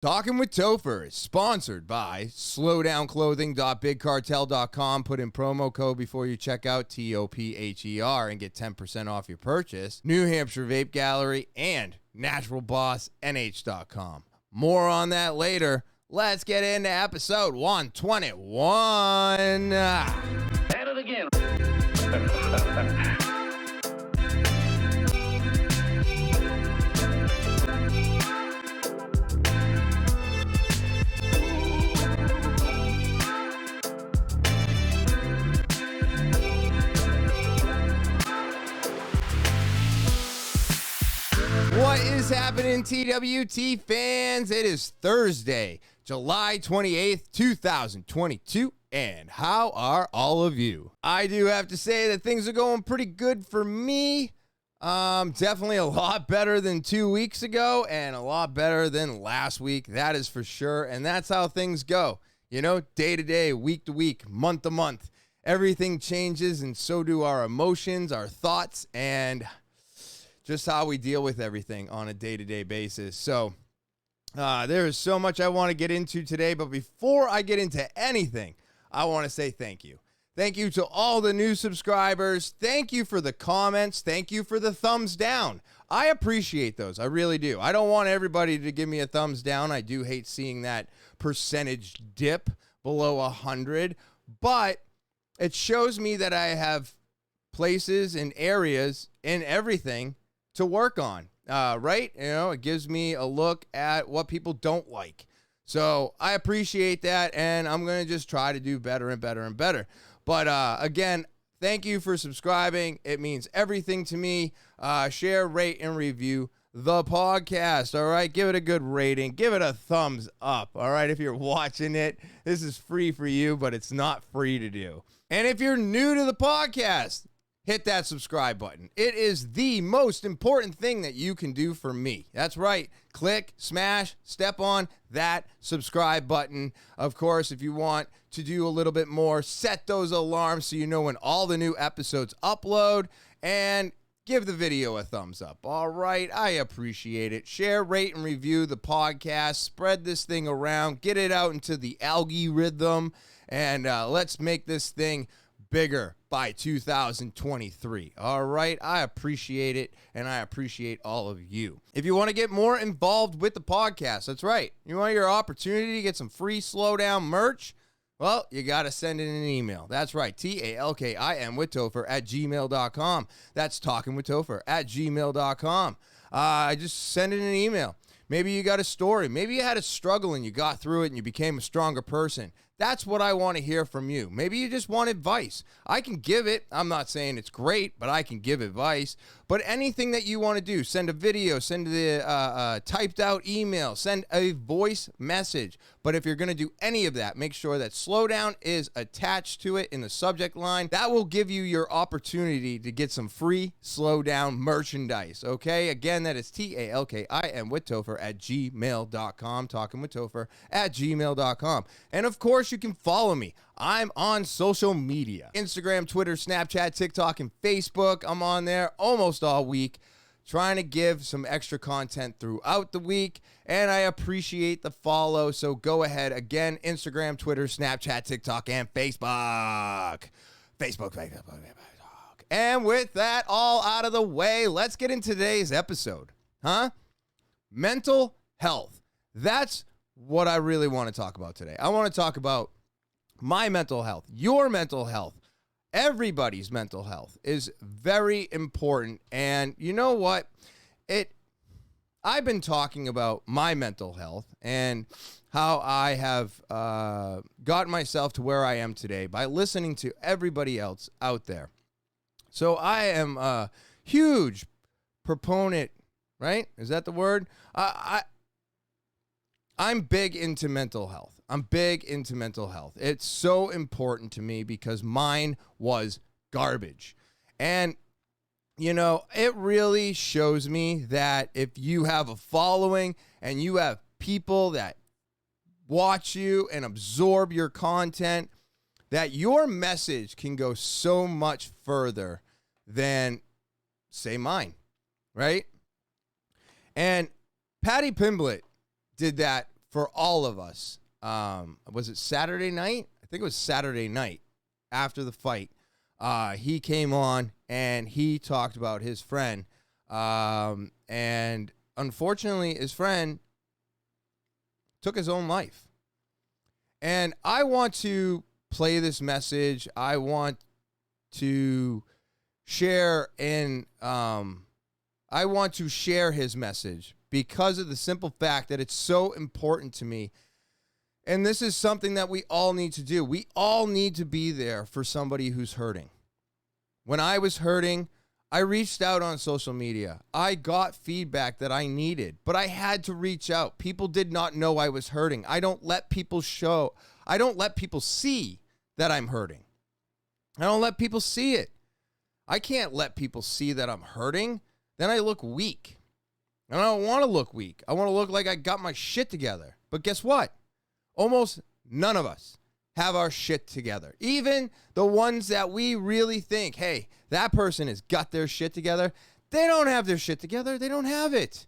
Talking with Topher is sponsored by slowdownclothing.bigcartel.com. Put in promo code before you check out, TOPHER, and get 10% off your purchase. New Hampshire Vape Gallery and naturalbossnh.com. More on that later. Let's get into episode 121. At it again. What is happening, TwT fans? It is Thursday, July 28th, 2022, and how are all of you? I do have to say that things are going pretty good for me. Definitely a lot better than 2 weeks ago and a lot better than last week. That is for sure, and that's how things go. You know, day to day, week to week, month to month. Everything changes, and so do our emotions, our thoughts, and just how we deal with everything on a day-to-day basis. So there is so much I want to get into today, but before I get into anything, I want to say thank you. Thank you to all the new subscribers. Thank you for the comments. Thank you for the thumbs down. I appreciate those. I really do. I don't want everybody to give me a thumbs down. I do hate seeing that percentage dip below 100, but it shows me that I have places and areas in everything to work on, right? You know, it gives me a look at what people don't like. So I appreciate that, and I'm going to just try to do better and better and better. But again, thank you for subscribing. It means everything to me. Share, rate, and review the podcast, all right? Give it a good rating. Give it a thumbs up, all right? If you're watching it, this is free for you, but it's not free to do. And if you're new to the podcast, hit that subscribe button. It is the most important thing that you can do for me. That's right. Click, smash, step on that subscribe button. Of course, if you want to do a little bit more, set those alarms so you know when all the new episodes upload, and give the video a thumbs up. All right. I appreciate it. Share, rate, and review the podcast. Spread this thing around. Get it out into the algorithm, and let's make this thing bigger by 2023. All right. I appreciate it, and I appreciate all of you. If you want to get more involved with the podcast, that's right. You want your opportunity to get some free Slowdown merch? Well, you got to send in an email. That's right. talkinwithtopher@gmail.com. That's talkinwithtopher@gmail.com. Just send in an email. Maybe you got a story. Maybe you had a struggle and you got through it and you became a stronger person. That's what I want to hear from you. Maybe you just want advice. I can give it. I'm not saying it's great, but I can give advice. But anything that you want to do, send a video, send the typed out email, send a voice message. But if you're going to do any of that, make sure that Slowdown is attached to it in the subject line. That will give you your opportunity to get some free Slowdown merchandise. Okay? Again, that is talkinwithtopher@gmail.com. talkinwithtopher@gmail.com. And of course, you can follow me. I'm on social media. Instagram, Twitter, Snapchat, TikTok, and Facebook. I'm on there almost all week, trying to give some extra content throughout the week, and I appreciate the follow, so go ahead. Again, Instagram, Twitter, Snapchat, TikTok, and Facebook. Facebook. And with that all out of the way, let's get into today's episode. Mental health. That's what I really want to talk about today. I want to talk about my mental health, your mental health. Everybody's mental health is very important. And you know what? I've been talking about my mental health and how I have gotten myself to where I am today by listening to everybody else out there. So I am a huge proponent, right? Is that the word? I'm big into mental health. It's so important to me because mine was garbage. And, you know, it really shows me that if you have a following and you have people that watch you and absorb your content, that your message can go so much further than, say, mine, right? And Paddy Pimblett did that for all of us. Was it Saturday night? I think it was Saturday night after the fight. He came on and he talked about his friend. And unfortunately, his friend took his own life. And I want to play this message. I want to share his message because of the simple fact that it's so important to me. And this is something that we all need to do. We all need to be there for somebody who's hurting. When I was hurting, I reached out on social media. I got feedback that I needed, but I had to reach out. People did not know I was hurting. I don't let people see that I'm hurting. I don't let people see it. I can't let people see that I'm hurting. Then I look weak. And I don't want to look weak. I want to look like I got my shit together. But guess what? Almost none of us have our shit together. Even the ones that we really think, hey, that person has got their shit together. They don't have their shit together. They don't have it.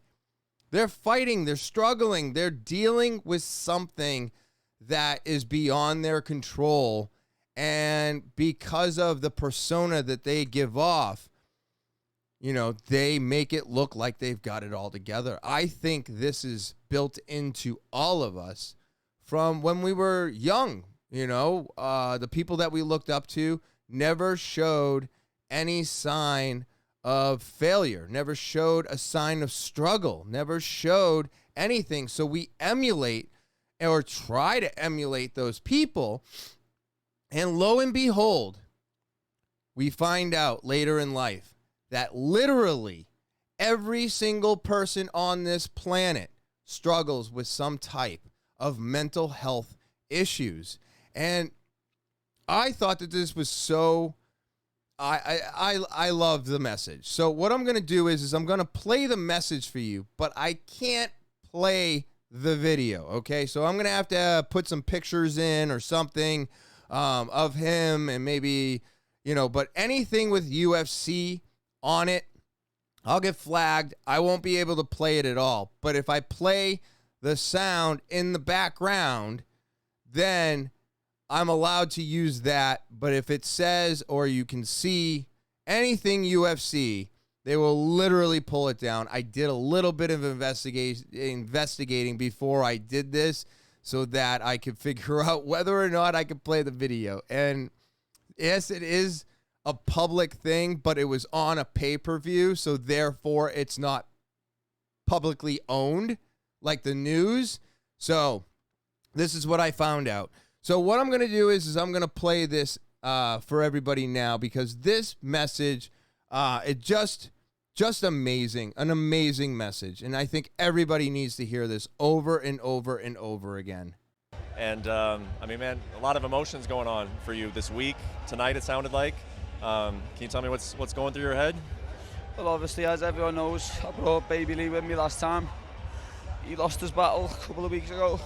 They're fighting. They're struggling. They're dealing with something that is beyond their control. And because of the persona that they give off, you know, they make it look like they've got it all together. I think this is built into all of us from when we were young. You know, the people that we looked up to never showed any sign of failure, never showed a sign of struggle, never showed anything. So we emulate or try to emulate those people. And lo and behold, we find out later in life that literally every single person on this planet struggles with some type of mental health issues. And I thought that this was so, I love the message. So what I'm going to do is I'm going to play the message for you, but I can't play the video, okay? So I'm going to have to put some pictures in or something of him and maybe, you know, but anything with UFC on it, I'll get flagged. I won't be able to play it at all. But if I play the sound in the background, then I'm allowed to use that. But if it says or you can see anything UFC, they will literally pull it down. I did a little bit of investigating before I did this so that I could figure out whether or not I could play the video. And yes, it is a public thing, but it was on a pay-per-view, so therefore it's not publicly owned like the news. So this is what I found out. So what I'm going to do is I'm going to play this for everybody now because this message, it just amazing, an amazing message. And I think everybody needs to hear this over and over and over again. And I mean, man, a lot of emotions going on for you this week. Tonight it sounded like. Can you tell me what's going through your head? Well, obviously, as everyone knows, I brought Baby Lee with me last time. He lost his battle a couple of weeks ago.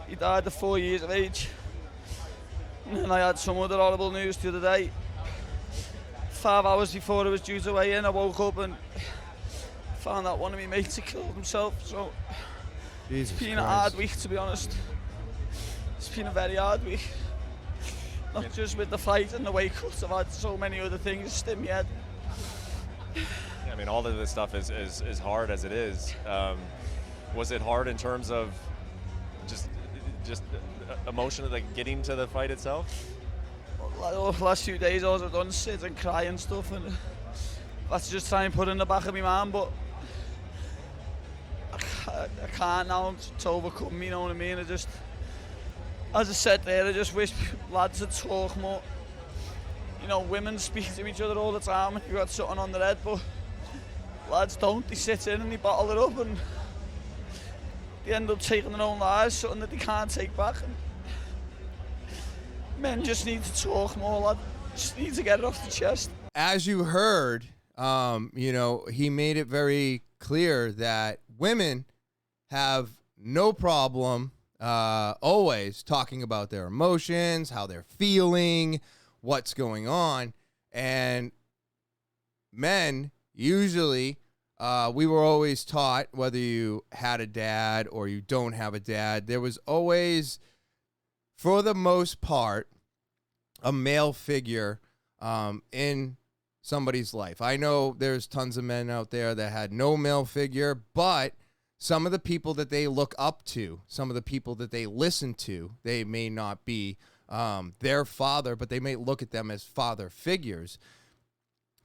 He died at 4 years of age. And then I had some other horrible news the other day. 5 hours before I was due to weigh in, I woke up and found out one of my mates had killed himself. So Jesus it's been Christ. a hard week, to be honest. It's been a very hard week. Not just with the fight and the weight cuts, I've had so many other things stick in my head. Yeah, I mean, all of this stuff is hard as it is. Was it hard in terms of just emotionally, like getting to the fight itself? Well, the last few days, all I've done is sit and cry and stuff, and that's just try and put in the back of my mind. But I can't now to overcome me, you know what I mean? As I said there, I just wish lads would talk more. You know, women speak to each other all the time and you've got something on their head, but lads don't. They sit in and they bottle it up and they end up taking their own lives, something that they can't take back. And men just need to talk more, lad. Just need to get it off the chest. As you heard, you know, he made it very clear that women have no problem always talking about their emotions, how they're feeling, what's going on. And men usually we were always taught, whether you had a dad or you don't have a dad, there was always, for the most part, a male figure in somebody's life. I know there's tons of men out there that had no male figure, but some of the people that they look up to, some of the people that they listen to, they may not be their father, but they may look at them as father figures.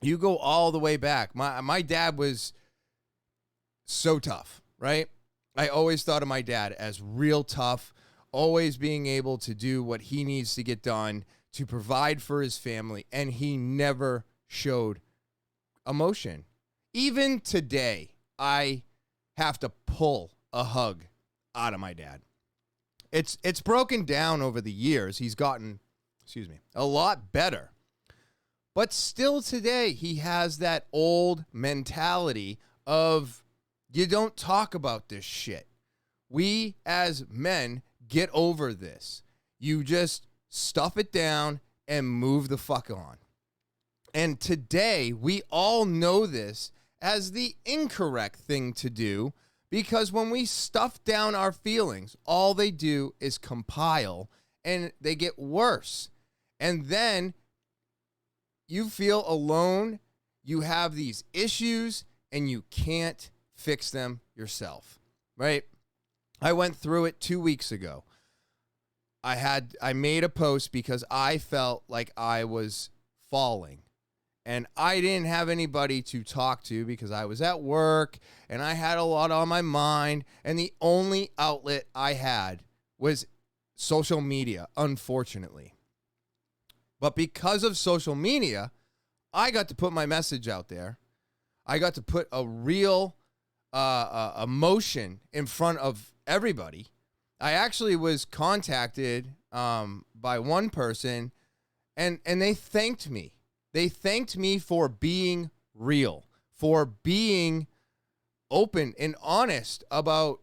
You go all the way back. My dad was so tough, right? I always thought of my dad as real tough, always being able to do what he needs to get done to provide for his family, and he never showed emotion. Even today, I have to pull a hug out of my dad. It's broken down over the years. He's gotten, a lot better. But still today, he has that old mentality of, you don't talk about this shit. We as men get over this. You just stuff it down and move the fuck on. And today, we all know this as the incorrect thing to do, because when we stuff down our feelings, all they do is compile and they get worse. And then you feel alone, you have these issues, and you can't fix them yourself, right? I went through it 2 weeks ago. I made a post because I felt like I was falling. And I didn't have anybody to talk to because I was at work and I had a lot on my mind. And the only outlet I had was social media, unfortunately. But because of social media, I got to put my message out there. I got to put a real emotion in front of everybody. I actually was contacted by one person, and they thanked me. They thanked me for being real, for being open and honest about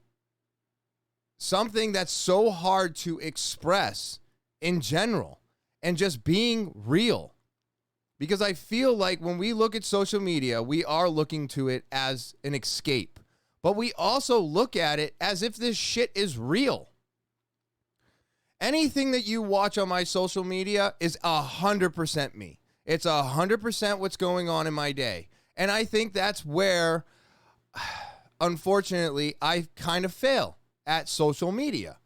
something that's so hard to express in general, and just being real. Because I feel like when we look at social media, we are looking to it as an escape, but we also look at it as if this shit is real. Anything that you watch on my social media is 100% me. It's 100% what's going on in my day. And I think that's where, unfortunately, I kind of fail at social media,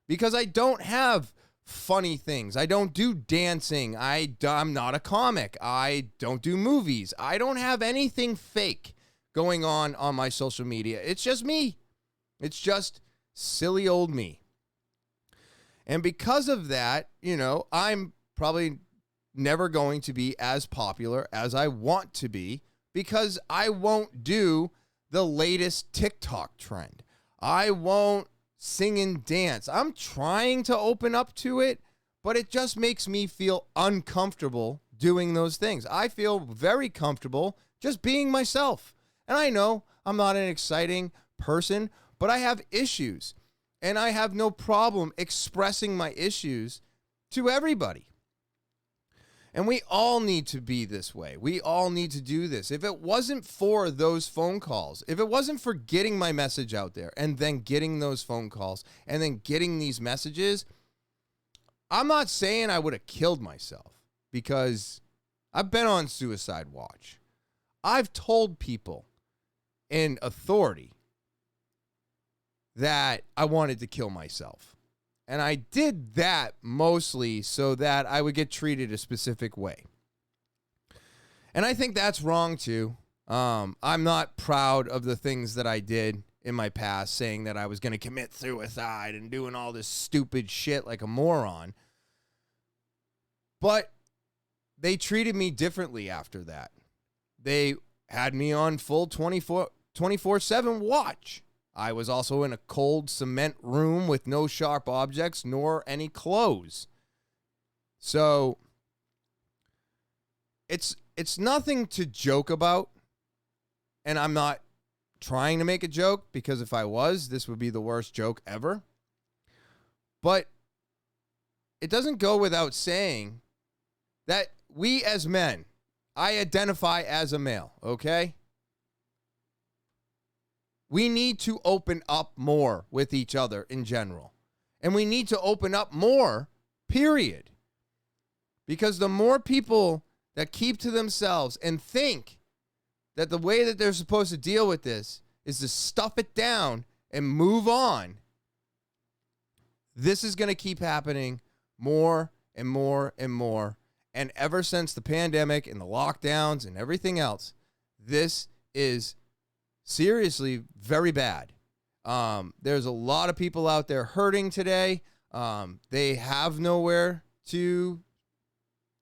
because I don't have funny things. I don't do dancing. I'm not a comic. I don't do movies. I don't have anything fake going on my social media. It's just me. It's just silly old me. And because of that, I'm probably never going to be as popular as I want to be, because I won't do the latest TikTok trend. I won't sing and dance. I'm trying to open up to it, but it just makes me feel uncomfortable doing those things. I feel very comfortable just being myself. And I know I'm not an exciting person, but I have issues, and I have no problem expressing my issues to everybody. And we all need to be this way. We all need to do this. If it wasn't for those phone calls, if it wasn't for getting my message out there and then getting those phone calls and then getting these messages, I'm not saying I would have killed myself, because I've been on suicide watch. I've told people in authority that I wanted to kill myself. And I did that mostly so that I would get treated a specific way. And I think that's wrong too. I'm not proud of the things that I did in my past, saying that I was going to commit suicide and doing all this stupid shit like a moron. But they treated me differently after that. They had me on full 24/7 watch. I was also in a cold cement room with no sharp objects nor any clothes. So it's nothing to joke about. And I'm not trying to make a joke, because if I was, this would be the worst joke ever. But it doesn't go without saying that we as men, I identify as a male, okay? We need to open up more with each other in general. And we need to open up more, period. Because the more people that keep to themselves and think that the way that they're supposed to deal with this is to stuff it down and move on, this is going to keep happening more and more and more. And ever since the pandemic and the lockdowns and everything else, this is seriously very bad. There's a lot of people out there hurting today. They have nowhere to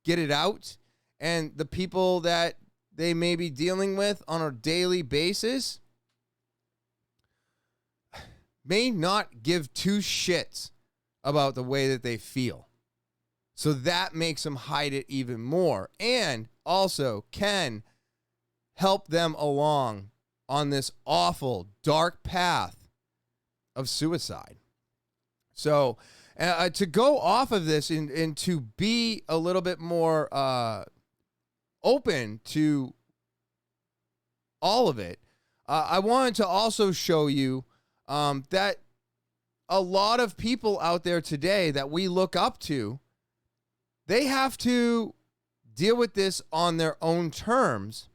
get it out. And the people that they may be dealing with on a daily basis may not give two shits about the way that they feel. So that makes them hide it even more, and also can help them along on this awful, dark path of suicide. So to go off of this and to be a little bit more open to all of it, I wanted to also show you that a lot of people out there today that we look up to, they have to deal with this on their own terms.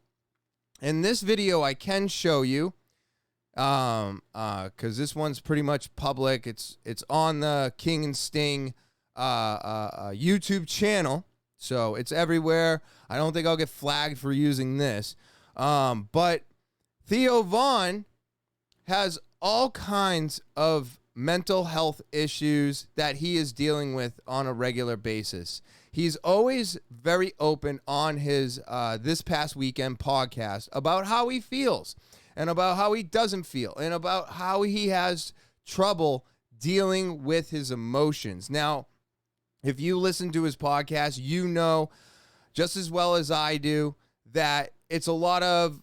In this video, I can show you, because this one's pretty much public. It's on the King and Sting YouTube channel, so it's everywhere. I don't think I'll get flagged for using this. But Theo Von has all kinds of mental health issues that he is dealing with on a regular basis. He's always very open on his This Past Weekend podcast about how he feels and about how he doesn't feel and about how he has trouble dealing with his emotions. Now, if you listen to his podcast, you know just as well as I do that it's a lot of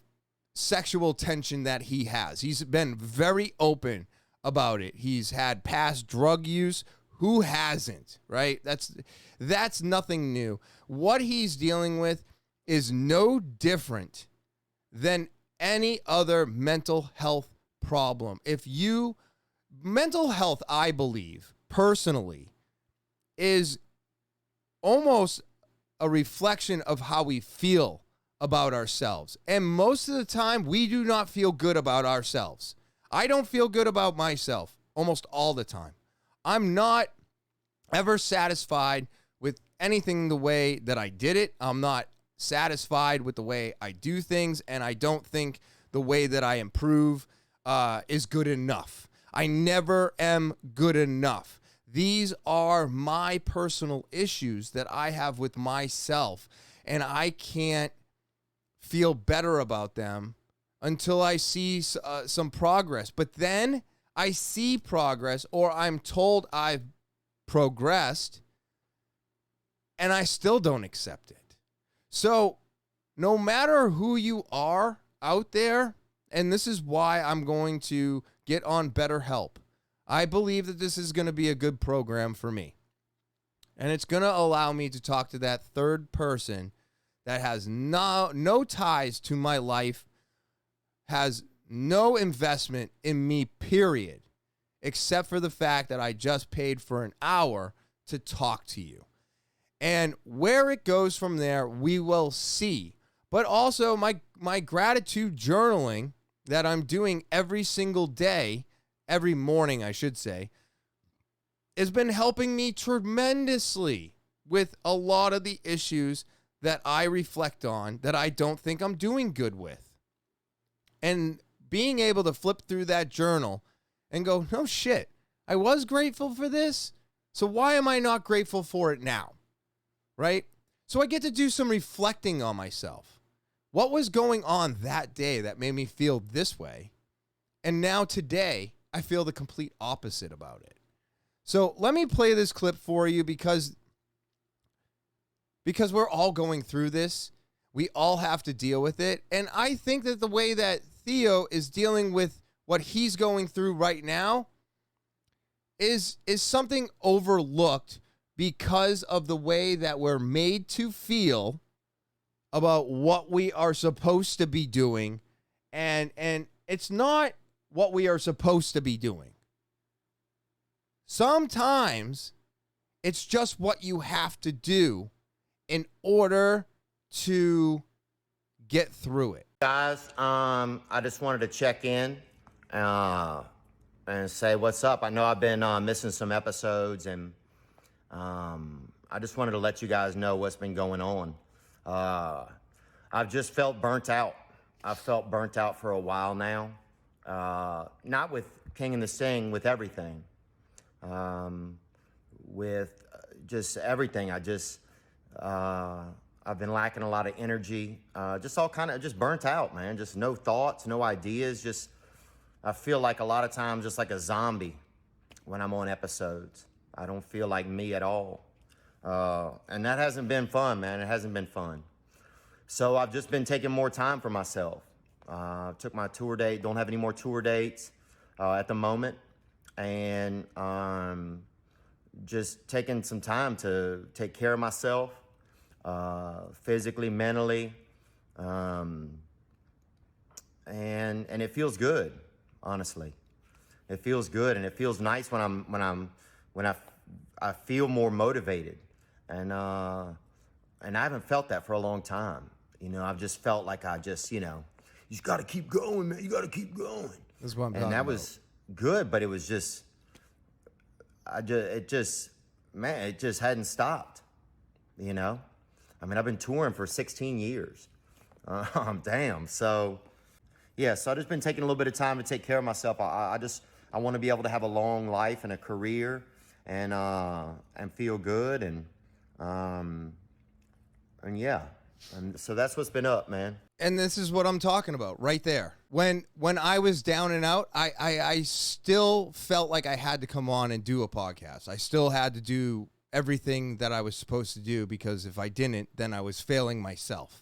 sexual tension that he has. He's been very open about it. He's had past drug use. Who hasn't, right? That's nothing new. What he's dealing with is no different than any other mental health problem. Mental health, I believe, personally, is almost a reflection of how we feel about ourselves. And most of the time, we do not feel good about ourselves. I don't feel good about myself almost all the time. I'm not ever satisfied with anything the way that I did it. I'm not satisfied with the way I do things, and I don't think the way that I improve is good enough. I never am good enough. These are my personal issues that I have with myself, and I can't feel better about them until I see some progress. But then I see progress, or I'm told I've progressed, and I still don't accept it. So no matter who you are out there, and this is why I'm going to get on BetterHelp. I believe that this is going to be a good program for me. And it's going to allow me to talk to that third person that has no ties to my life, has no investment in me, period, except for the fact that I just paid for an hour to talk to you. And where it goes from there, we will see. But also my gratitude journaling that I'm doing every single day, every morning, I should say, has been helping me tremendously with a lot of the issues that I reflect on that I don't think I'm doing good with. And being able to flip through that journal and go, no shit, I was grateful for this, so why am I not grateful for it now? Right? So I get to do some reflecting on myself. What was going on that day that made me feel this way? And now today, I feel the complete opposite about it. So let me play this clip for you because we're all going through this. We all have to deal with it. And I think that the way that Theo is dealing with what he's going through right now is something overlooked because of the way that we're made to feel about what we are supposed to be doing. And it's not what we are supposed to be doing. Sometimes it's just what you have to do in order to get through it. Guys, I just wanted to check in and say what's up. I know I've been missing some episodes, and I just wanted to let you guys know what's been going on. I've just felt burnt out. I've felt burnt out for a while now. Not with King and the Sting, with everything. With just everything. I've been lacking a lot of energy. Just all kind of just burnt out, man. Just no thoughts, no ideas. I feel like a lot of times just like a zombie when I'm on episodes. I don't feel like me at all. And that hasn't been fun, man. It hasn't been fun. So I've just been taking more time for myself. Took my tour date, don't have any more tour dates at the moment. And just taking some time to take care of myself, physically, mentally. And it feels good, honestly. It feels good, and it feels nice when I feel more motivated. And I haven't felt that for a long time. You know, I've just felt like you just got to keep going, man. You got to keep going. That's what I'm talking And that about. was good, but it was just, it just hadn't stopped, you know? I mean, I've been touring for 16 years. Damn. So, yeah, so I've just been taking a little bit of time to take care of myself. I want to be able to have a long life and a career and feel good and yeah. And so that's what's been up, man. And this is what I'm talking about right there. When I was down and out, I still felt like I had to come on and do a podcast. I still had to do everything that I was supposed to do, because if I didn't, then I was failing myself.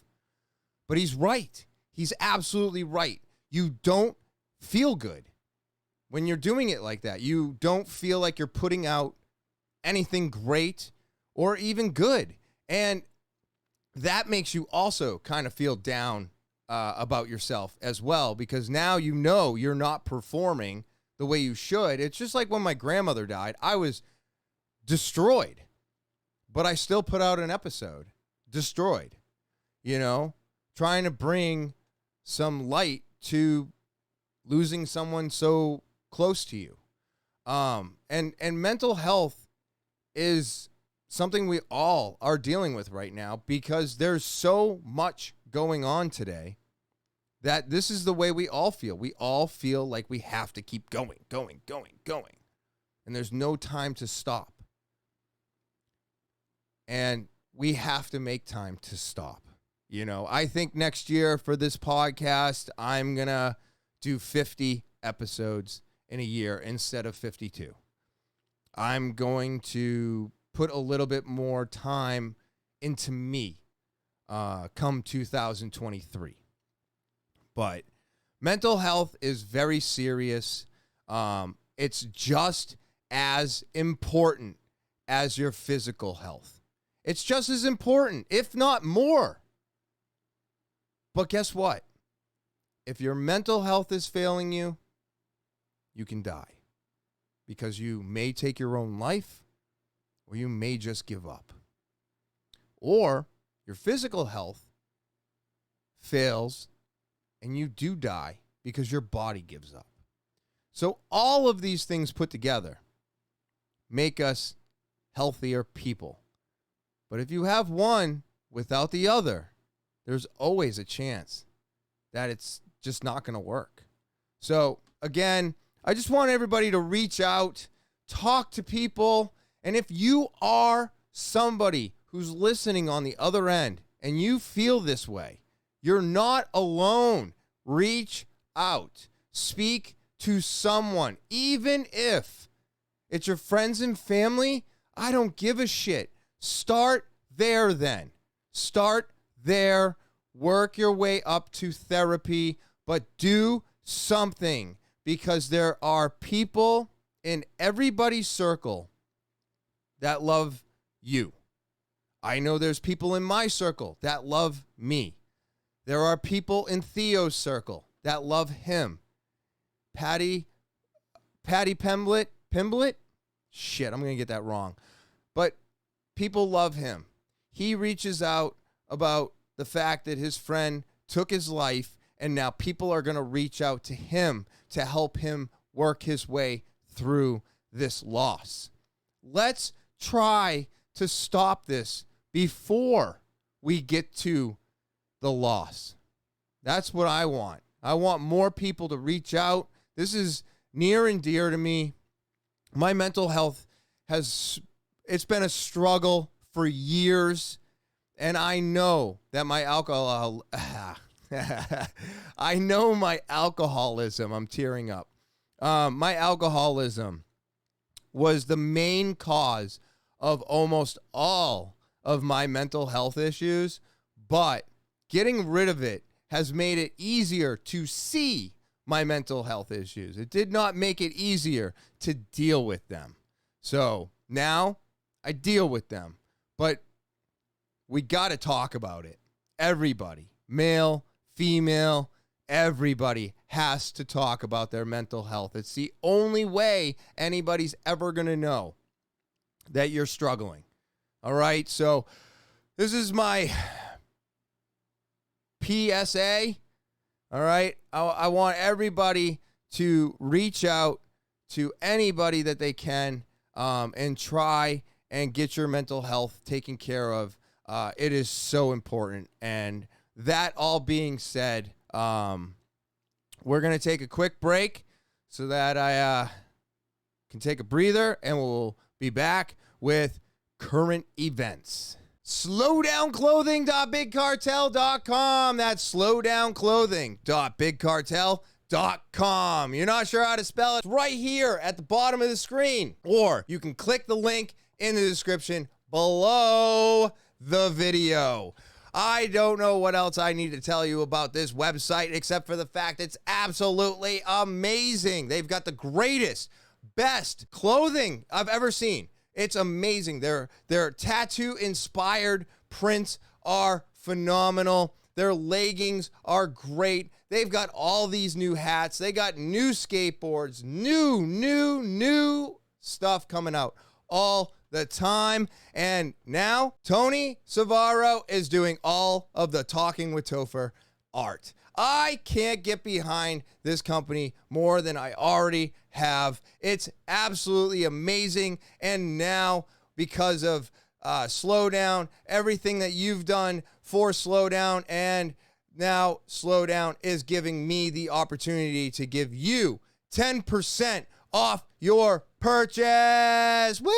But he's right. He's absolutely right. You don't feel good when you're doing it like that. You don't feel like you're putting out anything great or even good. And that makes you also kind of feel down about yourself as well, because now you know you're not performing the way you should. It's just like when my grandmother died. I was destroyed, but I still put out an episode. Destroyed, you know, trying to bring some light to losing someone so close to you. And mental health is something we all are dealing with right now, because there's so much going on today that this is the way we all feel. We all feel like we have to keep going. And there's no time to stop. And we have to make time to stop. You know, I think next year for this podcast, I'm going to do 50 episodes in a year instead of 52. I'm going to put a little bit more time into me come 2023. But mental health is very serious. It's just as important as your physical health. It's just as important, if not more. But guess what? If your mental health is failing you, you can die, because you may take your own life, or you may just give up. Or your physical health fails and you do die because your body gives up. So all of these things put together make us healthier people. But if you have one without the other, there's always a chance that it's just not going to work. So again, I just want everybody to reach out, talk to people. And if you are somebody who's listening on the other end and you feel this way, you're not alone. Reach out. Speak to someone. Even if it's your friends and family, I don't give a shit. Start there then. Start there. Work your way up to therapy, but do something, because there are people in everybody's circle that love you. I know there's people in my circle that love me. There are people in Theo's circle that love him. Paddy Pimblett? Shit, I'm going to get that wrong. But people love him. He reaches out about the fact that his friend took his life, and now people are going to reach out to him to help him work his way through this loss. Let's try to stop this before we get to the loss. That's what I want. I want more people to reach out. This is near and dear to me. My mental health it's been a struggle for years, and I know that my alcoholism, I'm tearing up. My alcoholism was the main cause of almost all of my mental health issues, but getting rid of it has made it easier to see my mental health issues. It did not make it easier to deal with them. So now I deal with them, but we got to talk about it. Everybody, male, female, everybody has to talk about their mental health. It's the only way anybody's ever going to know that you're struggling. All right, so this is my PSA. All right, I want everybody to reach out to anybody that they can and try and get your mental health taken care of. It is so important. And that all being said, we're going to take a quick break so that I can take a breather, and we'll be back with current events. Slowdownclothing.bigcartel.com. That's slowdownclothing.bigcartel.com. You're not sure how to spell it? It's right here at the bottom of the screen. Or you can click the link in the description below the video. I don't know what else I need to tell you about this website except for the fact it's absolutely amazing. They've got the greatest, best clothing I've ever seen. It's amazing. Their tattoo-inspired prints are phenomenal. Their leggings are great. They've got all these new hats. They got new skateboards, new stuff coming out all the time. And now Tony Savaro is doing all of the Talking with Topher art. I can't get behind this company more than I already have. It's absolutely amazing. And now, because of Slowdown, everything that you've done for Slowdown, and now Slowdown is giving me the opportunity to give you 10% off your purchase. Woo!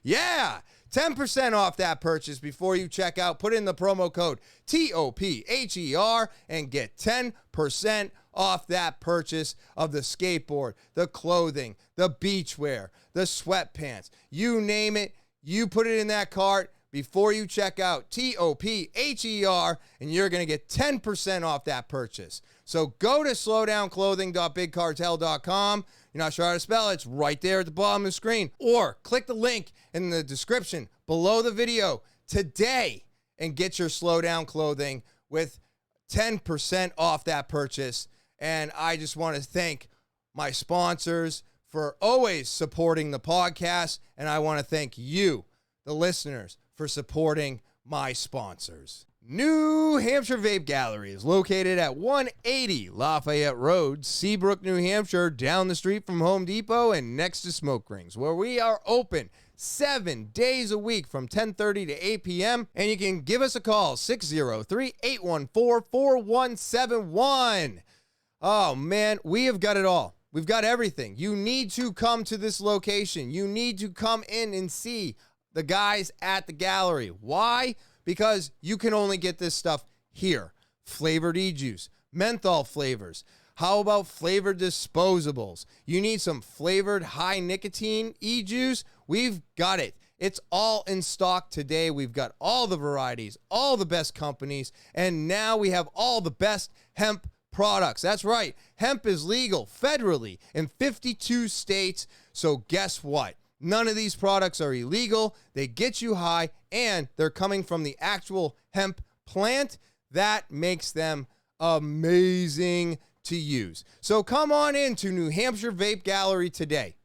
Yeah! 10% off that purchase before you check out. Put in the promo code TOPHER and get 10% off that purchase of the skateboard, the clothing, the beachwear, the sweatpants. You name it, you put it in that cart before you check out. TOPHER, and you're going to get 10% off that purchase. So go to slowdownclothing.bigcartel.com. You're not sure how to spell it? It's right there at the bottom of the screen. Or click the link in the description below the video today and get your Slowdown clothing with 10% off that purchase. And I just want to thank my sponsors for always supporting the podcast. And I want to thank you, the listeners, for supporting my sponsors. New Hampshire Vape Gallery is located at 180 Lafayette Road, Seabrook, New Hampshire, down the street from Home Depot and next to Smoke Rings, where we are open 7 days a week from 10:30 to 8 p.m. And you can give us a call, 603-814-4171. Oh, man, we have got it all. We've got everything. You need to come to this location. You need to come in and see the guys at the gallery. Why? Because you can only get this stuff here. Flavored e-juice, menthol flavors. How about flavored disposables? You need some flavored high nicotine e-juice? We've got it. It's all in stock today. We've got all the varieties, all the best companies, and now we have all the best hemp products. That's right. Hemp is legal federally in 52 states. So guess what? None of these products are illegal. They get you high, and they're coming from the actual hemp plant. That makes them amazing to use. So come on into New Hampshire Vape Gallery today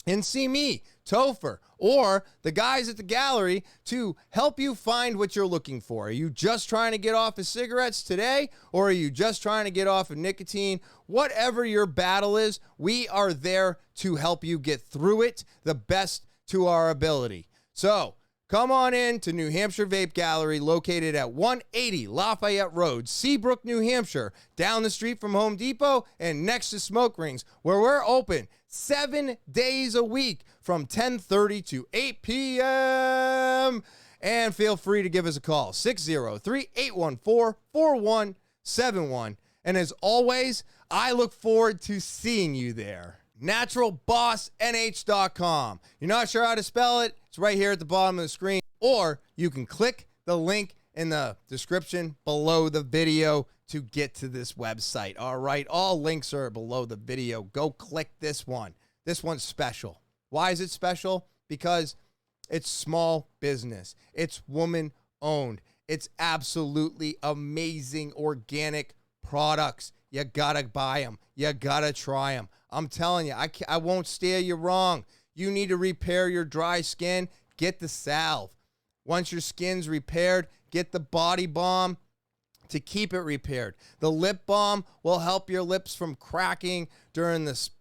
and see me, Topher, or the guys at the gallery to help you find what you're looking for. Are you just trying to get off of cigarettes today, or are you just trying to get off of nicotine? Whatever your battle is, we are there to help you get through it the best to our ability. So come on in to New Hampshire Vape Gallery, located at 180 Lafayette Road, Seabrook, New Hampshire, down the street from Home Depot and next to Smoke Rings, where we're open 7 days a week from 10:30 to 8 p.m. And feel free to give us a call, 603-814-4171. And as always, I look forward to seeing you there. NaturalBossNH.com. You're not sure how to spell it? It's right here at the bottom of the screen. Or you can click the link in the description below the video to get to this website. All right, all links are below the video. Go click this one. This one's special. Why is it special? Because it's small business. It's woman-owned. It's absolutely amazing organic products. You gotta buy them. You gotta try them. I'm telling you, I won't steer you wrong. You need to repair your dry skin, get the salve. Once your skin's repaired, get the body balm to keep it repaired. The lip balm will help your lips from cracking during this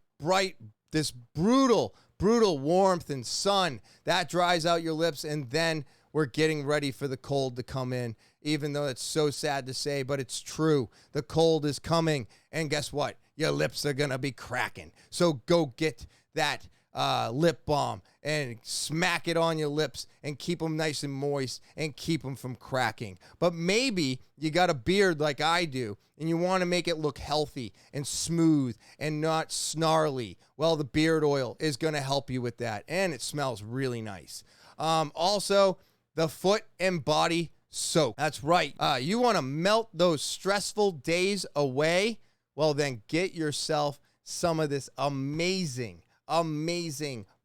brutal warmth and sun. That dries out your lips, and then we're getting ready for the cold to come in, even though it's so sad to say, but it's true. The cold is coming, and guess what? Your lips are going to be cracking. So go get that lip balm and smack it on your lips and keep them nice and moist and keep them from cracking. But maybe you got a beard like I do and you want to make it look healthy and smooth and not snarly. Well, the beard oil is going to help you with that, and it smells really nice. Also, the foot and body soak. That's right. You want to melt those stressful days away? Well, then get yourself some of this amazing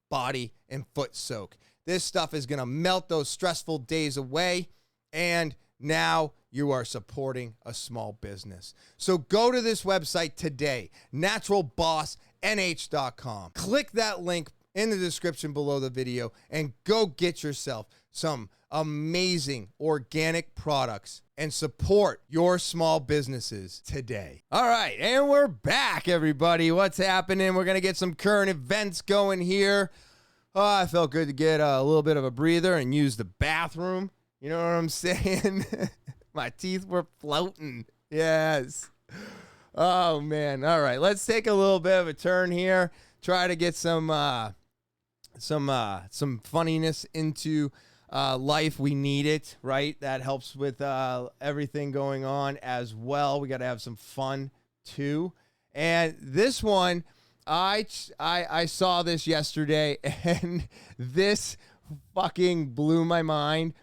body and foot soak. This stuff is going to melt those stressful days away, and now you are supporting a small business. So go to this website today, naturalbossnh.com. Click that link in the description below the video and go get yourself some amazing organic products and support your small businesses today. All right, and we're back, everybody. What's happening? We're going to get some current events going here. Oh, I felt good to get a little bit of a breather and use the bathroom. You know what I'm saying? My teeth were floating. Yes. Oh, man. All right, let's take a little bit of a turn here. Try to get some funniness into life. We need it, right? That helps with everything going on as well. We got to have some fun too. And this one, I saw this yesterday, and this fucking blew my mind.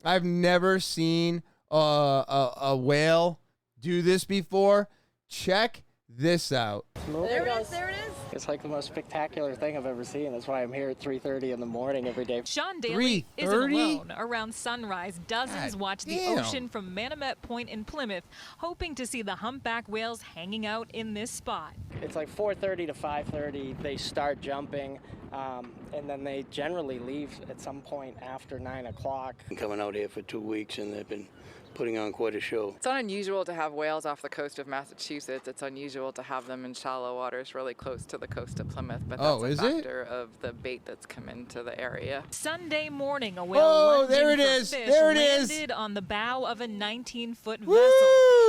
I've never seen a whale do this before. Check this out. There it is, there it is. It's like the most spectacular thing I've ever seen. That's why I'm here at 3:30 in the morning every day. Sean Daly isn't alone. Around sunrise, dozens watch the damn. ocean from Manomet Point in Plymouth, hoping to see the humpback whales hanging out in this spot. It's like 4:30 to 5:30. They start jumping, and then they generally leave at some point after 9 o'clock. Been coming out here for 2 weeks, and they've been putting on quite a show. It's not unusual to have whales off the coast of Massachusetts. It's unusual to have them in shallow waters really close to the coast of Plymouth, but that's a factor of the bait that's come into the area. Sunday morning, a whale landed on the bow of a 19-foot vessel.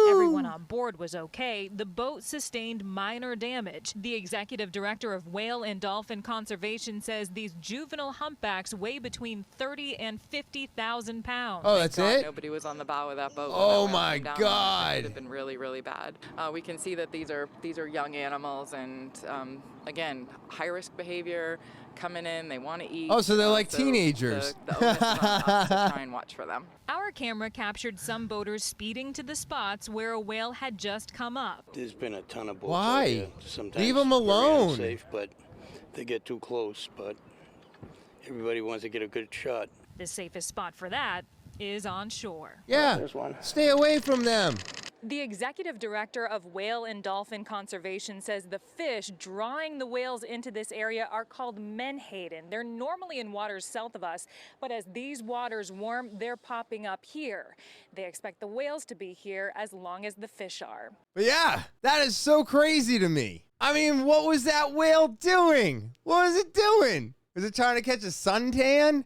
Everyone on board was okay. The boat sustained minor damage. The executive director of Whale and Dolphin Conservation says these juvenile humpbacks weigh between 30 and 50,000 pounds. Oh, that's it? Nobody was on the bow of that boat. Oh my God! It would have been really, really bad. We can see that these are young animals, and again, high risk behavior. Coming in, they want to eat. Oh, so they're like teenagers. The onus is on us to try and watch for them. Our camera captured some boaters speeding to the spots where a whale had just come up. There's been a ton of boats. Why? Out here. Sometimes leave them very alone. Unsafe, but they get too close. But everybody wants to get a good shot. The safest spot for that is on shore. Yeah, There's one. stay away from them. The executive director of Whale and Dolphin Conservation says the fish drawing the whales into this area are called menhaden. They're normally in waters south of us, but as these waters warm, they're popping up here. They expect the whales to be here as long as the fish are. But yeah, that is so crazy to me. I mean, what was that whale doing? What was it doing? Was it trying to catch a suntan?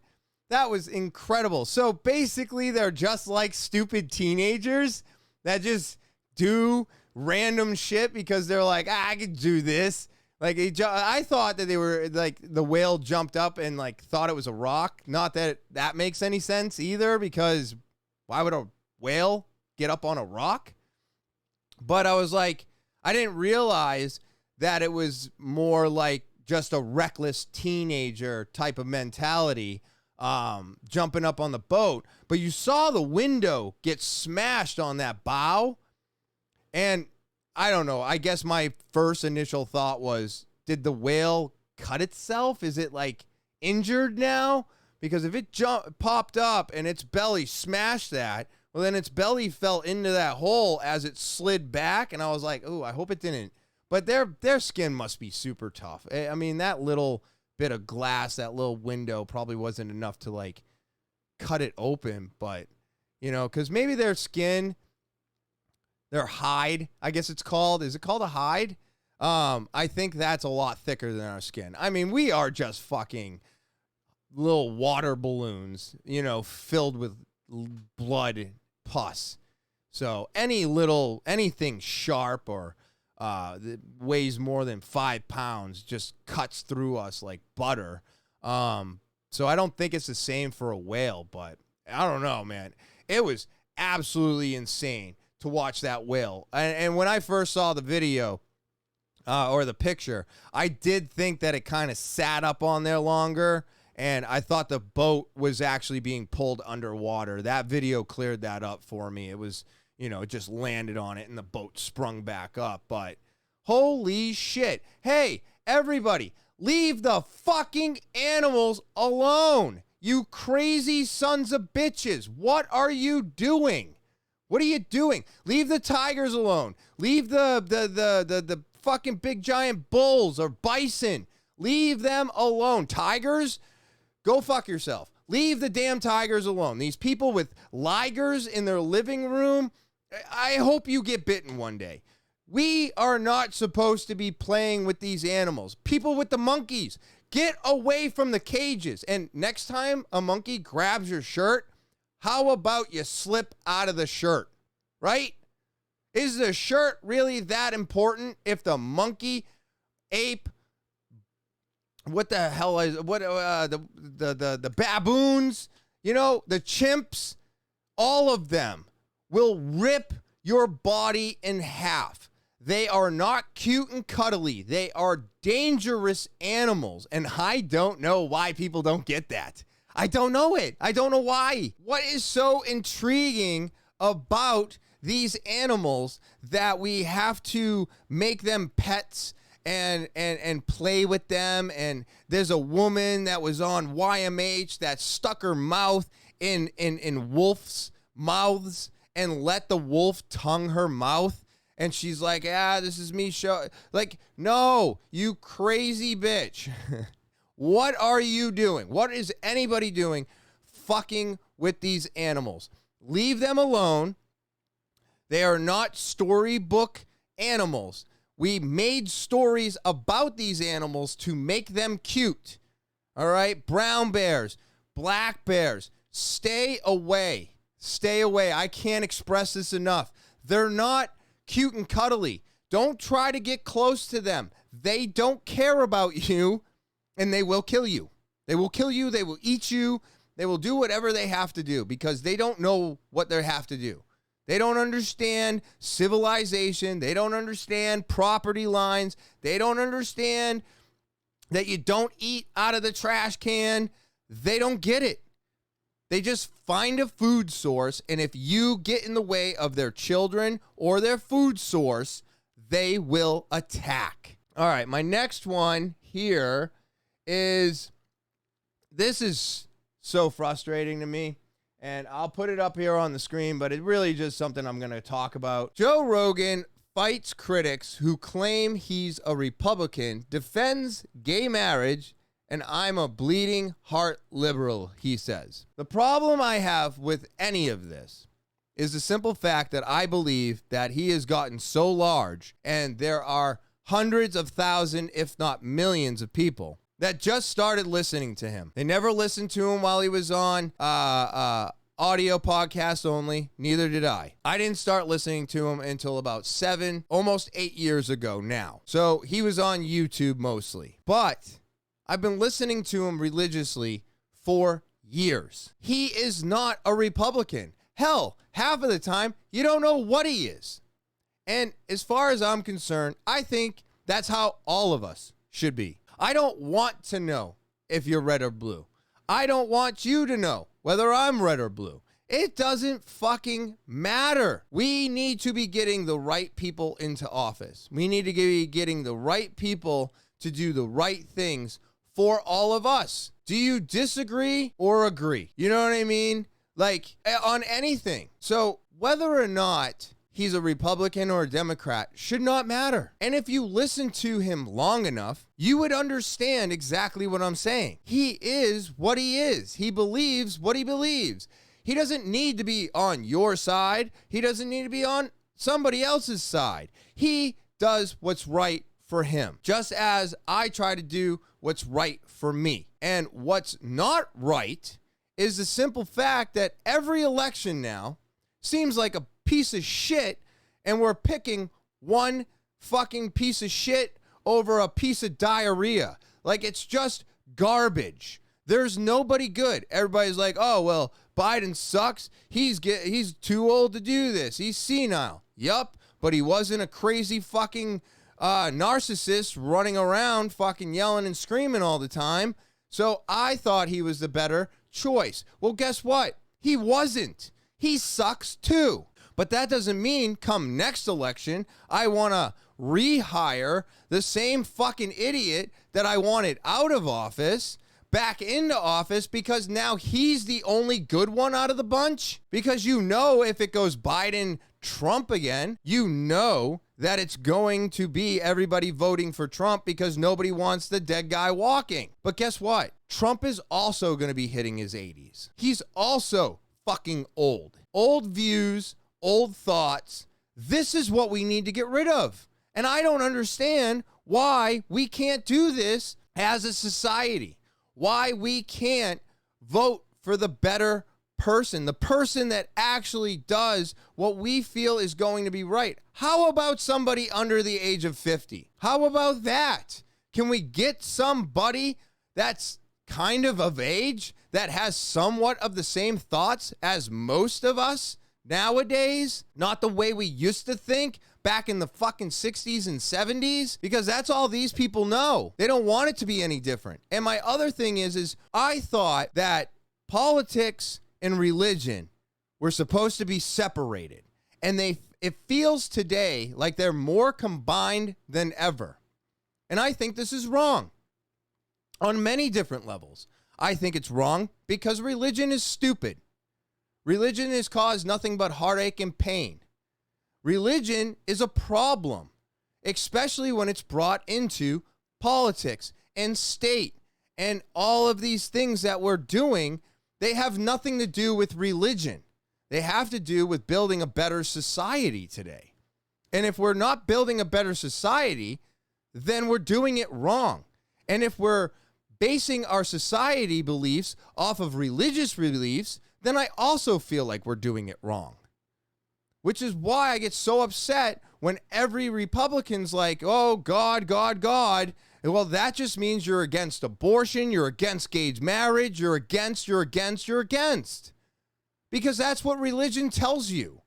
That was incredible. So basically, they're just like stupid teenagers that just do random shit because they're like, I could do this. Like, I thought that they were like, the whale jumped up and like thought it was a rock. Not that that makes any sense either, because why would a whale get up on a rock? But I was like, I didn't realize that it was more like just a reckless teenager type of mentality, jumping up on the boat. But you saw the window get smashed on that bow. And I don't know. I guess my first initial thought was, did the whale cut itself? Is it like injured now? Because if it popped up and its belly smashed that, well, then its belly fell into that hole as it slid back. And I was like, oh, I hope it didn't. But their skin must be super tough. I mean, that little bit of glass, that little window probably wasn't enough to like cut it open. But, you know, because maybe their skin, their hide, I guess it's called. Is it called a hide? I think that's a lot thicker than our skin. I mean, we are just fucking little water balloons, you know, filled with blood pus. So anything sharp or that weighs more than 5 pounds just cuts through us like butter. So I don't think it's the same for a whale, but I don't know, man. It was absolutely insane to watch that whale. And when I first saw the video or the picture, I did think that it kind of sat up on there longer, and I thought the boat was actually being pulled underwater. That video cleared that up for me. It was, you know, it just landed on it and the boat sprung back up. But holy shit. Hey, everybody, leave the fucking animals alone. You crazy sons of bitches. What are you doing? What are you doing? Leave the tigers alone. Leave the fucking big giant bulls or bison. Leave them alone. Tigers, go fuck yourself. Leave the damn tigers alone. These people with ligers in their living room, I hope you get bitten one day. We are not supposed to be playing with these animals. People with the monkeys, get away from the cages. And next time a monkey grabs your shirt, how about you slip out of the shirt, right? Is the shirt really that important if the monkey, ape, what the hell is the baboons, you know, the chimps, all of them will rip your body in half. They are not cute and cuddly. They are dangerous animals. And I don't know why people don't get that. I don't know it. I don't know why. What is so intriguing about these animals that we have to make them pets and play with them? And there's a woman that was on YMH that stuck her mouth in wolves' mouths and let the wolf tongue her mouth. And she's like, this is me show. Like, no, you crazy bitch. What are you doing? What is anybody doing fucking with these animals? Leave them alone. They are not storybook animals. We made stories about these animals to make them cute. All right? Brown bears, black bears, stay away. Stay away. I can't express this enough. They're not cute and cuddly. Don't try to get close to them. They don't care about you, and they will kill you. They will kill you. They will eat you. They will do whatever they have to do because they don't know what they have to do. They don't understand civilization. They don't understand property lines. They don't understand that you don't eat out of the trash can. They don't get it. They just find a food source, and if you get in the way of their children or their food source, they will attack. All right, my next one here is, this is so frustrating to me, and I'll put it up here on the screen, but it's really just something I'm going to talk about. Joe Rogan fights critics who claim he's a Republican, defends gay marriage, and I'm a bleeding heart liberal, he says. The problem I have with any of this is the simple fact that I believe that he has gotten so large, and there are hundreds of thousands, if not millions of people that just started listening to him. They never listened to him while he was on audio podcast only. Neither did I. I didn't start listening to him until about 7, almost 8 years ago now. So he was on YouTube mostly. But I've been listening to him religiously for years. He is not a Republican. Hell, half of the time, you don't know what he is. And as far as I'm concerned, I think that's how all of us should be. I don't want to know if you're red or blue. I don't want you to know whether I'm red or blue. It doesn't fucking matter. We need to be getting the right people into office. We need to be getting the right people to do the right things for all of us. Do you disagree or agree? You know what I mean? Like, on anything. So whether or not he's a Republican or a Democrat should not matter. And if you listen to him long enough, you would understand exactly what I'm saying. He is what he is. He believes what he believes. He doesn't need to be on your side. He doesn't need to be on somebody else's side. He does what's right for him, just as I try to do what's right for me. And what's not right is the simple fact that every election now seems like a piece of shit, and we're picking one fucking piece of shit over a piece of diarrhea. Like, it's just garbage. There's nobody good. Everybody's like, oh, well, Biden sucks. He's too old to do this. He's senile. Yup, but he wasn't a crazy fucking narcissist running around fucking yelling and screaming all the time. So I thought he was the better choice. Well, guess what? He wasn't. He sucks too. But that doesn't mean come next election, I want to rehire the same fucking idiot that I wanted out of office back into office because now he's the only good one out of the bunch. Because you know if it goes Biden, Trump again, you know that it's going to be everybody voting for Trump because nobody wants the dead guy walking. But guess what? Trump is also going to be hitting his 80s. He's also fucking old. Old views, old thoughts. This is what we need to get rid of. And I don't understand why we can't do this as a society. Why we can't vote for the better person, the person that actually does what we feel is going to be right. How about somebody under the age of 50? How about that? Can we get somebody that's kind of age, that has somewhat of the same thoughts as most of us nowadays? Not the way we used to think back in the fucking 60s and 70s, because that's all these people know. They don't want it to be any different. And my other thing is I thought that politics and religion were supposed to be separated. And it feels today like they're more combined than ever. And I think this is wrong on many different levels. I think it's wrong because religion is stupid. Religion has caused nothing but heartache and pain. Religion is a problem, especially when it's brought into politics and state and all of these things that we're doing. They have nothing to do with religion. They have to do with building a better society today. And if we're not building a better society, then we're doing it wrong. And if we're basing our society beliefs off of religious beliefs, then I also feel like we're doing it wrong. Which is why I get so upset when every Republican's like, oh, God, God, God. And well, that just means you're against abortion, you're against gay marriage, you're against. Because that's what religion tells you.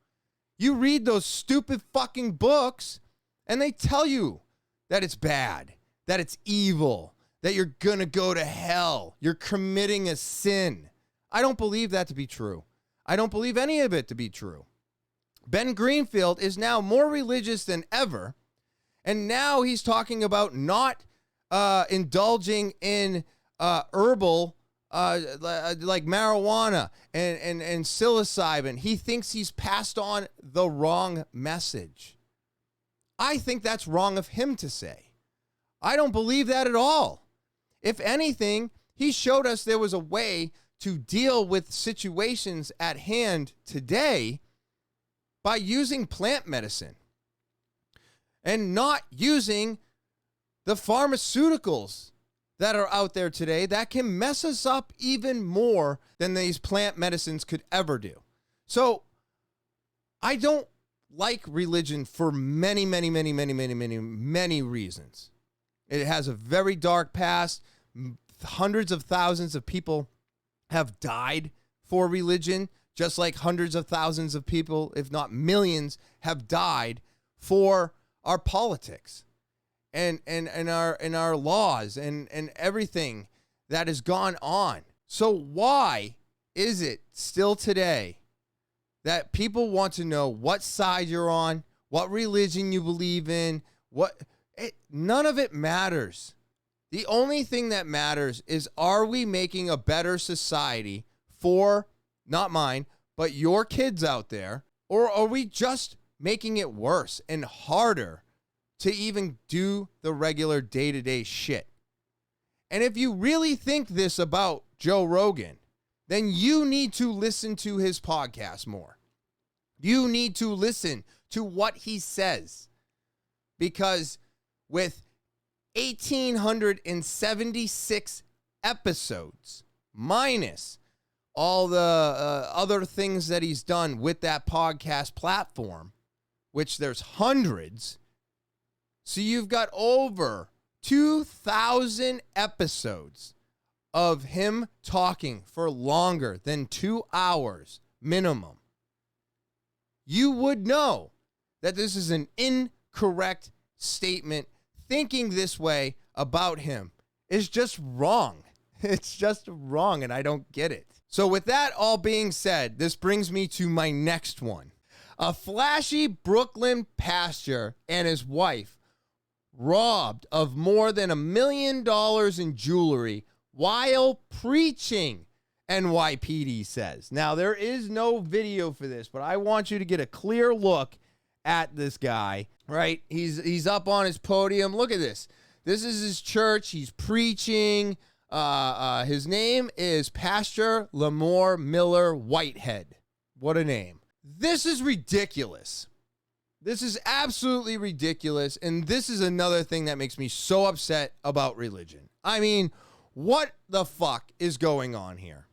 You read those stupid fucking books, and they tell you that it's bad, that it's evil, that you're gonna go to hell, you're committing a sin. I don't believe that to be true. I don't believe any of it to be true. Ben Greenfield is now more religious than ever, and now he's talking about not indulging in herbal like marijuana and psilocybin. He thinks he's passed on the wrong message. I think that's wrong of him to say. I don't believe that at all. If anything, he showed us there was a way to deal with situations at hand today by using plant medicine and not using the pharmaceuticals that are out there today that can mess us up even more than these plant medicines could ever do. So I don't like religion for many reasons. It has a very dark past. Hundreds of thousands of people have died for religion, just like hundreds of thousands of people, if not millions, have died for our politics. And our laws and everything that has gone on. So why is it still today that people want to know what side you're on, what religion you believe in, none of it matters. The only thing that matters is, are we making a better society for, not mine, but your kids out there, or are we just making it worse and harder to even do the regular day-to-day shit? And if you really think this about Joe Rogan, then you need to listen to his podcast more. You need to listen to what he says. Because with 1,876 episodes, minus all the other things that he's done with that podcast platform, which there's hundreds. So you've got over 2,000 episodes of him talking for longer than 2 hours minimum. You would know that this is an incorrect statement. Thinking this way about him is just wrong. It's just wrong, and I don't get it. So with that all being said, this brings me to my next one. A flashy Brooklyn pastor and his wife robbed of more than $1 million in jewelry while preaching, NYPD says. Now, there is no video for this, but I want you to get a clear look at this guy, right? He's up on his podium. Look at this. This is his church. He's preaching. His name is Pastor Lamore Miller Whitehead. What a name. This is ridiculous. This is absolutely ridiculous, and this is another thing that makes me so upset about religion. I mean, what the fuck is going on here?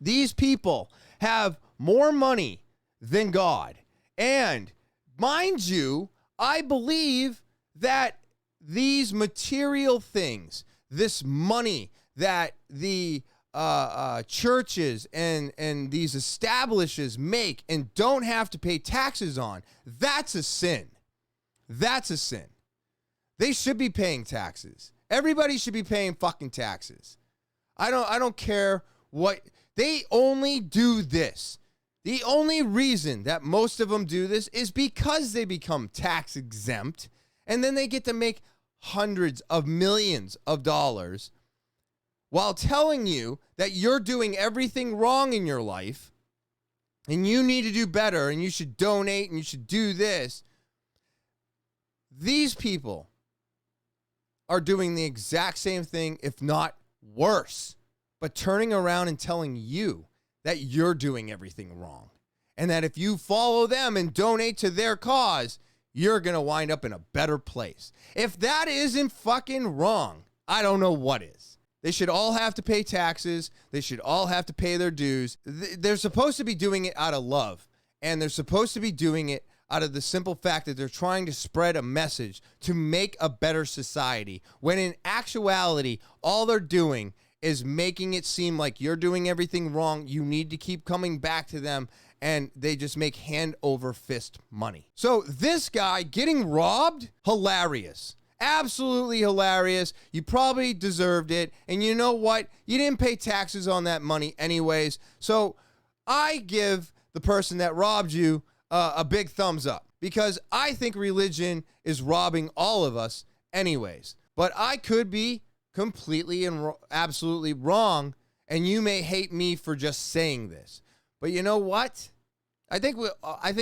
These people have more money than God, and mind you, I believe that these material things, this money that the churches and these establishes make and don't have to pay taxes on, that's a sin. That's a sin. They should be paying taxes. Everybody should be paying fucking taxes. I don't care what they only do this. The only reason that most of them do this is because they become tax exempt, and then they get to make hundreds of millions of dollars while telling you that you're doing everything wrong in your life and you need to do better and you should donate and you should do this. These people are doing the exact same thing, if not worse, but turning around and telling you that you're doing everything wrong and that if you follow them and donate to their cause, you're going to wind up in a better place. If that isn't fucking wrong, I don't know what is. They should all have to pay taxes. They should all have to pay their dues. They're supposed to be doing it out of love, and they're supposed to be doing it out of the simple fact that they're trying to spread a message to make a better society, when in actuality, all they're doing is making it seem like you're doing everything wrong. You need to keep coming back to them, and they just make hand over fist money. So this guy getting robbed, hilarious. Absolutely hilarious. You probably deserved it. And you know what? You didn't pay taxes on that money anyways. So I give the person that robbed you a big thumbs up, because I think religion is robbing all of us anyways. But I could be completely and absolutely wrong And you may hate me for just saying this. But you know what? I think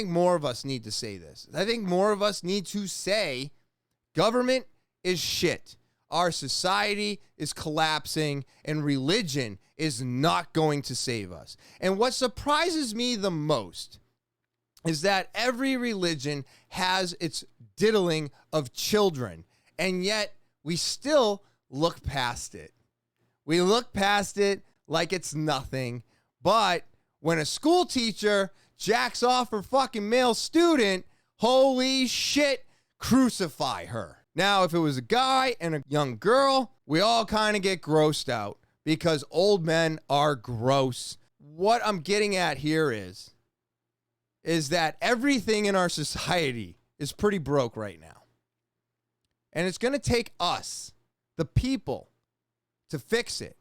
more of us need to say this. I think more of us need to say government is shit. Our society is collapsing, and religion is not going to save us. And what surprises me the most is that every religion has its diddling of children, and yet we still look past it. We look past it like it's nothing. But when a school teacher jacks off her fucking male student, holy shit, crucify her. Now, if it was a guy and a young girl, we all kind of get grossed out because old men are gross. What I'm getting at here is that everything in our society is pretty broke right now. And it's going to take us, the people, to fix it.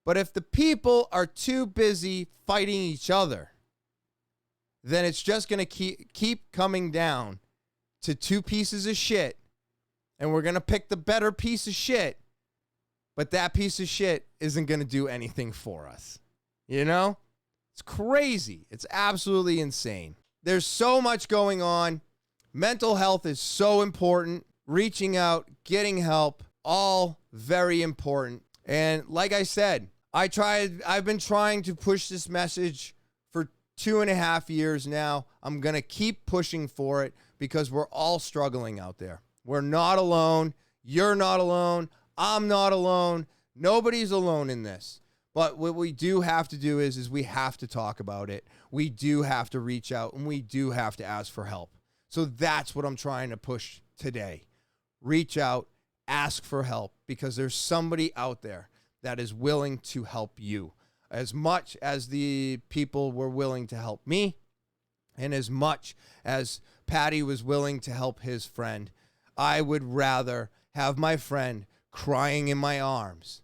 But if the people are too busy fighting each other, then it's just going to keep coming down to two pieces of shit. And we're going to pick the better piece of shit. But that piece of shit isn't going to do anything for us. You know? It's crazy. It's absolutely insane. There's so much going on. Mental health is so important. Reaching out, getting help, all very important. And like I said, I've been trying to push this message for 2.5 years now. I'm going to keep pushing for it because we're all struggling out there. We're not alone. You're not alone. I'm not alone. Nobody's alone in this. But what we do have to do is we have to talk about it. We do have to reach out, and we do have to ask for help. So that's what I'm trying to push today. Reach out, ask for help, because there's somebody out there that is willing to help you as much as the people were willing to help me, and as much as Paddy was willing to help his friend. I would rather have my friend crying in my arms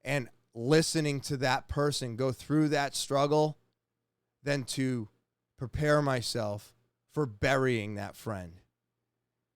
and listening to that person go through that struggle than to prepare myself for burying that friend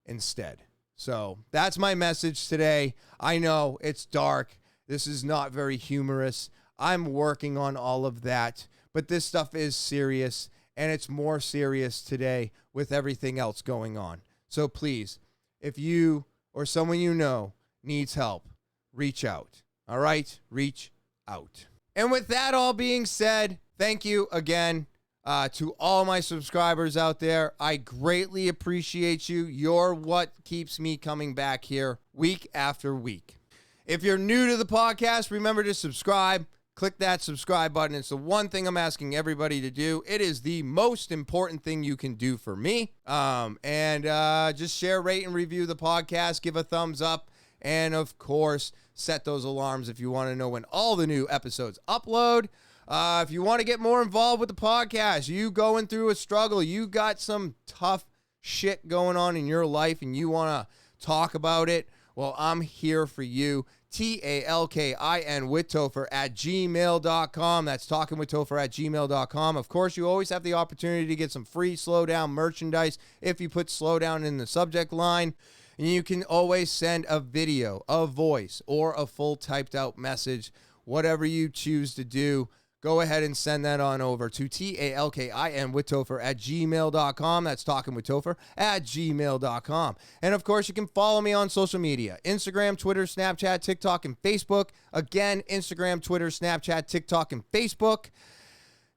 instead. So that's my message today. I know it's dark. This is not very humorous. I'm working on all of that, but this stuff is serious, and it's more serious today with everything else going on. So please, if you or someone you know needs help, reach out. All right? Reach out. And with that all being said, thank you again to all my subscribers out there. I greatly appreciate you. You're what keeps me coming back here week after week. If you're new to the podcast, remember to subscribe. Click that subscribe button. It's the one thing I'm asking everybody to do. It is the most important thing you can do for me. Just share, rate, and review the podcast. Give a thumbs up. And, of course, set those alarms if you want to know when all the new episodes upload. If you want to get more involved with the podcast, you going through a struggle, you got some tough shit going on in your life, and you want to talk about it, well, I'm here for you. talkinwithtopher at gmail.com. That's talkinwithtopher at gmail.com. Of course, you always have the opportunity to get some free Slow Down merchandise if you put Slow Down in the subject line. And you can always send a video, a voice, or a full typed out message, whatever you choose to do. Go ahead and send that on over to talkinwithtopher at gmail.com. That's talkinwithtopher at gmail.com. And, of course, you can follow me on social media, Instagram, Twitter, Snapchat, TikTok, and Facebook. Again, Instagram, Twitter, Snapchat, TikTok, and Facebook.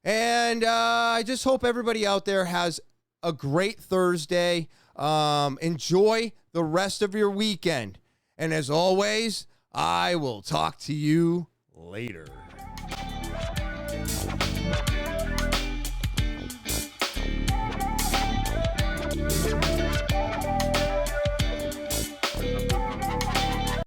And I just hope everybody out there has a great Thursday. Enjoy the rest of your weekend. And as always, I will talk to you later.